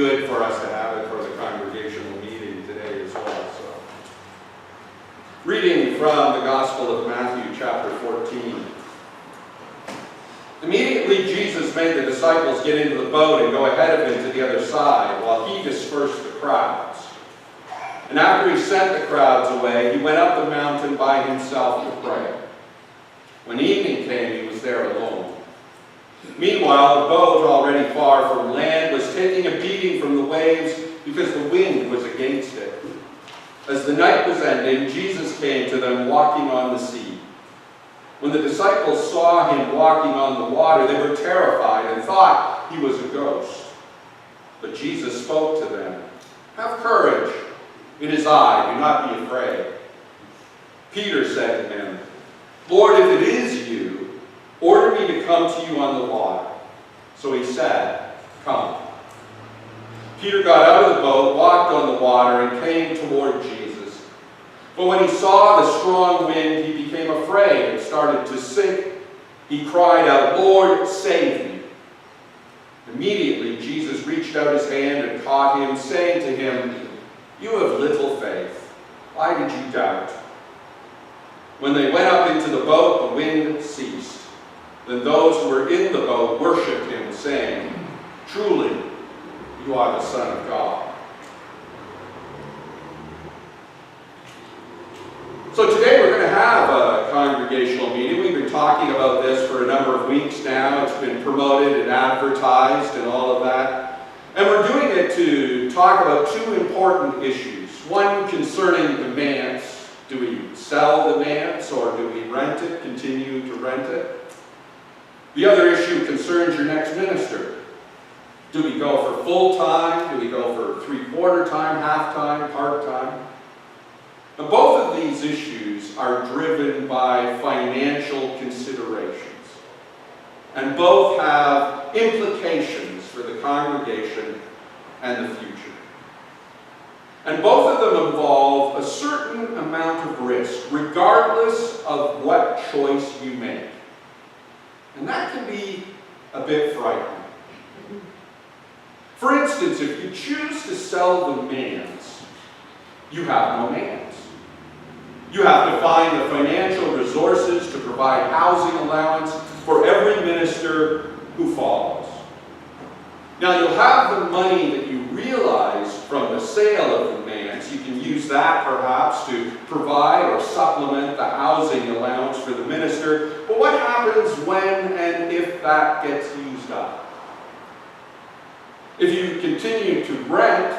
good for us to have it for the congregational meeting today as well. So, reading from the Gospel of Matthew, chapter 14. Immediately Jesus made the disciples get into the boat and go ahead of him to the other side, while he dispersed the crowds. And after he sent the crowds away, he went up the mountain by himself to pray. When evening came, he was there alone. Meanwhile, the boat, already far from land, was taking a beating from the waves because the wind was against it. As the night was ending, Jesus came to them walking on the sea. When the disciples saw him walking on the water, they were terrified and thought he was a ghost. But Jesus spoke to them. "Have courage. It is I. Do not be afraid." Peter said to him, "Lord, if it is you, order me to come to you on the water." So he said, "Come." Peter got out of the boat, walked on the water, and came toward Jesus. But when he saw the strong wind, he became afraid and started to sink. He cried out, "Lord, save me." Immediately Jesus reached out his hand and caught him, saying to him, "You have little faith. Why did you doubt?" When they went up into the boat, the wind ceased. Then those who were in the boat worshipped him, saying, "Truly, you are the Son of God." So today we're going to have a congregational meeting. We've been talking about this for a number of weeks now. It's been promoted and advertised and all of that. And we're doing it to talk about two important issues. One concerning the manse. Do we sell the manse or do we rent it, continue to rent it? The other issue concerns your next minister. Do we go for full-time? Do we go for three-quarter time, half-time, part-time? Now, both of these issues are driven by financial considerations. And both have implications for the congregation and the future. And both of them involve a certain amount of risk, regardless of what choice you make. And that can be a bit frightening. For instance, if you choose to sell the manse, you have no manse. You have to find the financial resources to provide housing allowance for every minister who follows. Now, you'll have the money that you realize from the sale of the manse. You can use that perhaps to provide or supplement the housing allowance for the minister. But what happens when and if that gets used up? If you continue to rent,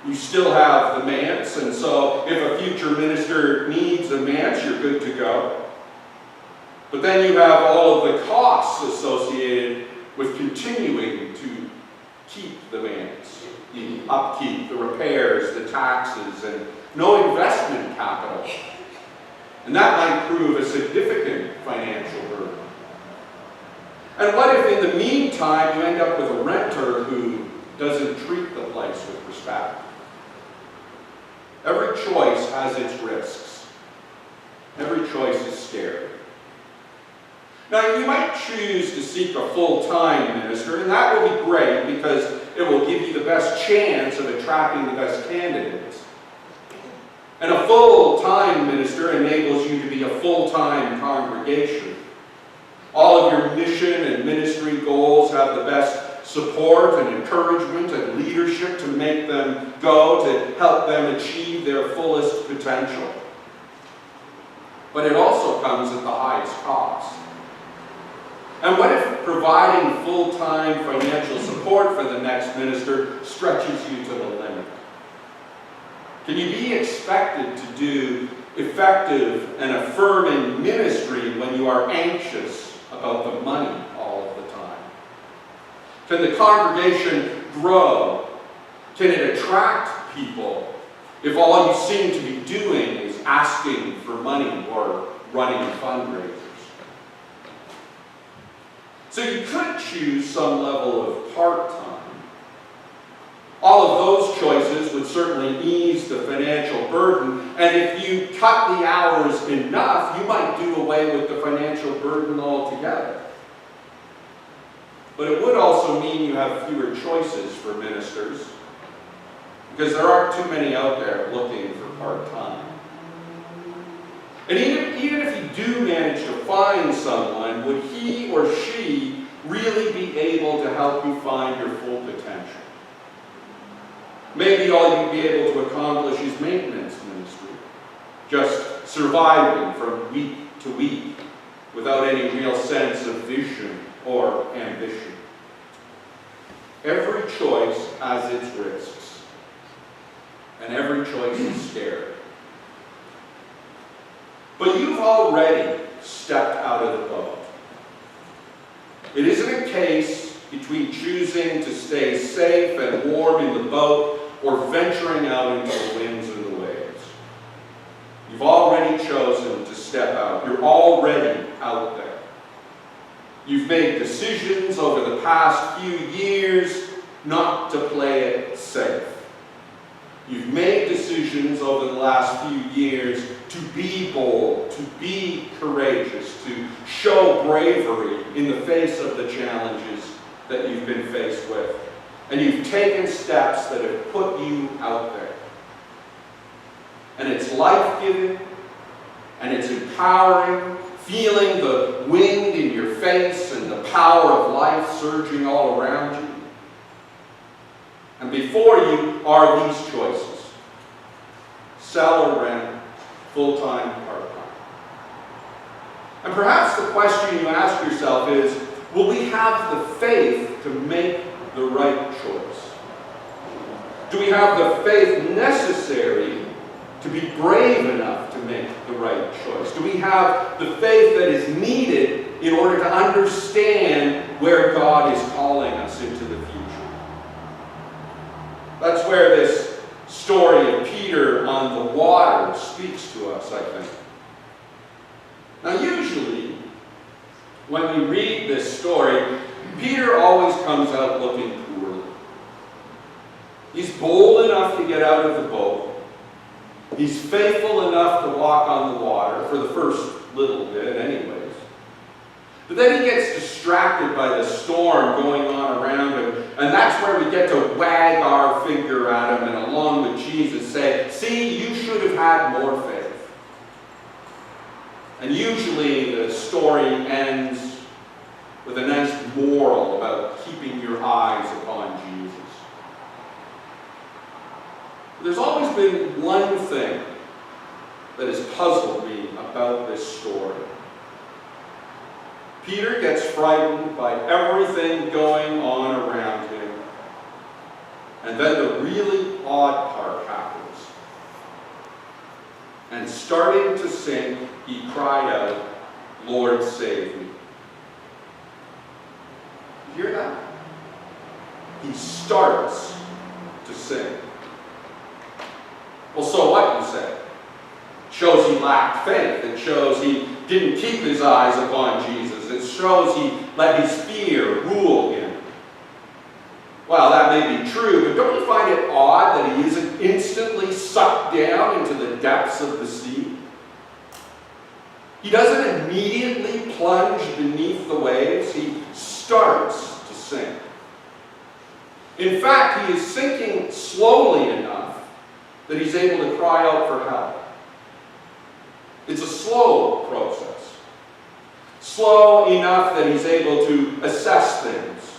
you still have the manse, and so if a future minister needs a manse, you're good to go. But then you have all of the costs associated with continuing to keep the manse. The upkeep, the repairs, the taxes, and no investment capital. And that might prove a significant financial burden. And what if in the meantime you end up with a renter who doesn't treat the place with respect? Every choice has its risks. Every choice is scary. Now, you might choose to seek a full-time minister, and that will be great because it will give you the best chance of attracting the best candidates. And a full-time minister enables you to be a full-time congregation. All of your mission and ministry goals have the best support and encouragement and leadership to make them go, to help them achieve their fullest potential. But it also comes at the highest cost. And what if providing full-time financial support for the next minister stretches you to the limit? Can you be expected to do effective and affirming ministry when you are anxious about the money all of the time? Can the congregation grow? Can it attract people if all you seem to be doing is asking for money or running fundraisers? So you could choose some level of part-time. All of those choices would certainly ease the financial burden, and if you cut the hours enough, you might do away with the financial burden altogether. But it would also mean you have fewer choices for ministers, because there aren't too many out there looking for part-time. And even if you do manage to find someone, would he or she really be able to help you find your full potential? Maybe all you'd be able to accomplish is maintenance ministry, just surviving from week to week without any real sense of vision or ambition. Every choice has its risks, and every choice is scary. But you've already stepped out of the boat. It isn't a case between choosing to stay safe and warm in the boat or venturing out into the winds and the waves. You've already chosen to step out. You're already out there. You've made decisions over the past few years not to play it safe. You've made decisions over the last few years to be bold, to be courageous, to show bravery in the face of the challenges that you've been faced with. And you've taken steps that have put you out there. And it's life-giving, and it's empowering, feeling the wind in your face and the power of life surging all around you. And before you are these choices: sell or rent, full-time, part-time. And perhaps the question you ask yourself is, will we have the faith to make the right choice? Do we have the faith necessary to be brave enough to make the right choice? Do we have the faith that is needed in order to understand where God is calling us into the future? That's where this story of Peter on the water speaks to us, I think. Now, usually, when we read this story, Peter always comes out looking poorly. He's bold enough to get out of the boat. He's faithful enough to walk on the water, for the first little bit anyways. But then he gets distracted by the storm going on around him, and that's where we get to wag our finger at him and along with Jesus say, see, you should have had more faith. And usually the story ends with a nice moral about keeping your eyes upon Jesus. There's always been one thing that has puzzled me about this story. Peter gets frightened by everything going on around him, and then the really odd part happens. And starting to sink, he cried out, Lord, save me. You hear that? He starts to sink. Well, so what, you say? It shows he lacked faith. It shows he didn't keep his eyes upon Jesus. It shows he let his fear rule him. Well, that may be true, but don't you find it odd that he isn't instantly sucked down into the depths of the sea? He doesn't immediately plunge beneath the waves. He starts to sink. In fact, he is sinking slowly enough that he's able to cry out for help. It's a slow process. Slow enough that he's able to assess things,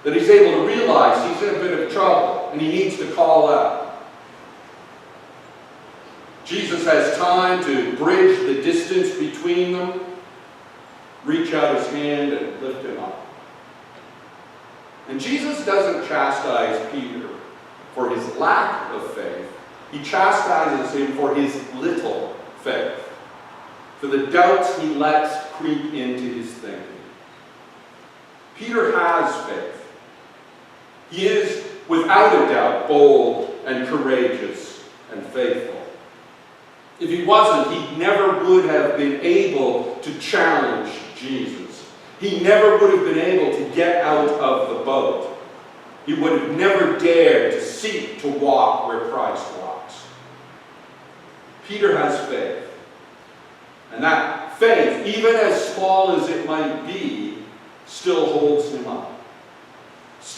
that he's able to realize he's in a bit of trouble and he needs to call out. Jesus has time to bridge the distance between them, reach out his hand and lift him up. And Jesus doesn't chastise Peter for his lack of faith. He chastises him for his little faith, for the doubts he lets creep into his thinking. Peter has faith. He is, without a doubt, bold and courageous and faithful. If he wasn't, he never would have been able to challenge Jesus. He never would have been able to get out of the boat. He would have never dared to seek to walk where Christ walks. Peter has faith. And that faith, even as small as it might be, still holds him up.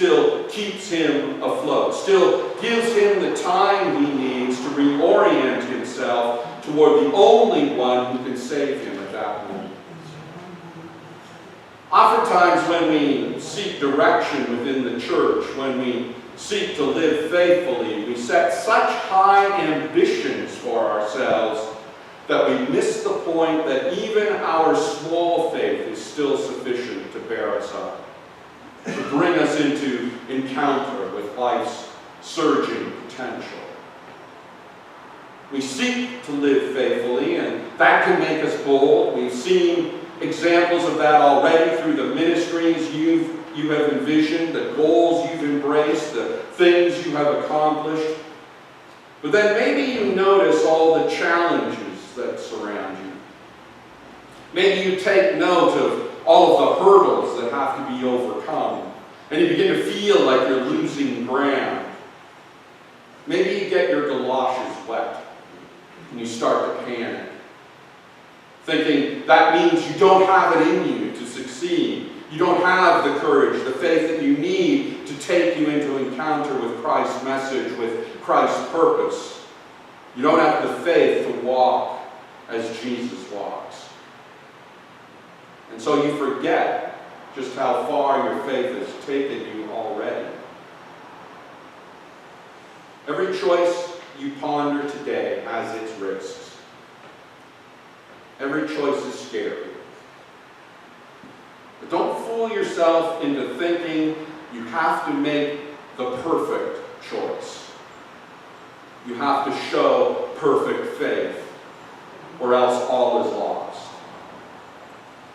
still keeps him afloat, still gives him the time he needs to reorient himself toward the only one who can save him at that moment. Oftentimes when we seek direction within the church, when we seek to live faithfully, we set such high ambitions for ourselves that we miss the point that even our small faith is still sufficient to bear us up, to bring us into encounter with life's surging potential. We seek to live faithfully, and that can make us bold. We've seen examples of that already through the ministries you have envisioned, the goals you've embraced, the things you have accomplished. But then maybe you notice all the challenges that surround you. Maybe you take note of all of the hurdles that have to be overcome, and you begin to feel like you're losing ground. Maybe you get your galoshes wet, and you start to panic, thinking that means you don't have it in you to succeed. You don't have the courage, the faith that you need to take you into encounter with Christ's message, with Christ's purpose. You don't have the faith to walk as Jesus walks. And so you forget just how far your faith has taken you already. Every choice you ponder today has its risks. Every choice is scary. But don't fool yourself into thinking you have to make the perfect choice. You have to show perfect faith, or else all is lost.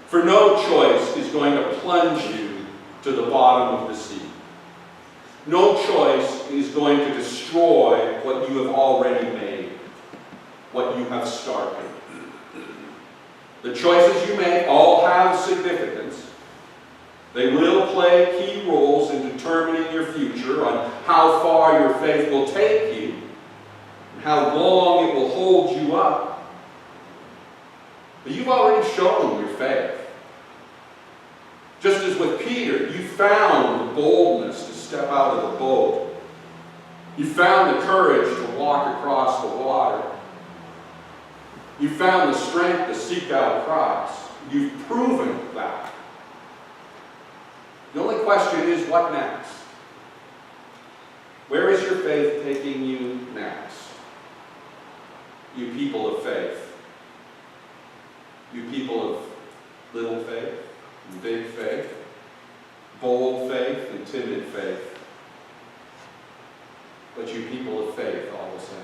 For no choice is going to plunge you to the bottom of the sea. No choice is going to destroy what you have already made, what you have started. The choices you make all have significance. They will play key roles in determining your future, on how far your faith will take you, and how long it will hold you up. But you've already shown your faith. Just as with Peter, you found the boldness to step out of the boat. You found the courage to walk across the water. You found the strength to seek out Christ. You've proven that. The only question is, what next? Where is your faith taking you next? You people of faith. You people of little faith and big faith, bold faith and timid faith. But you people of faith all the same.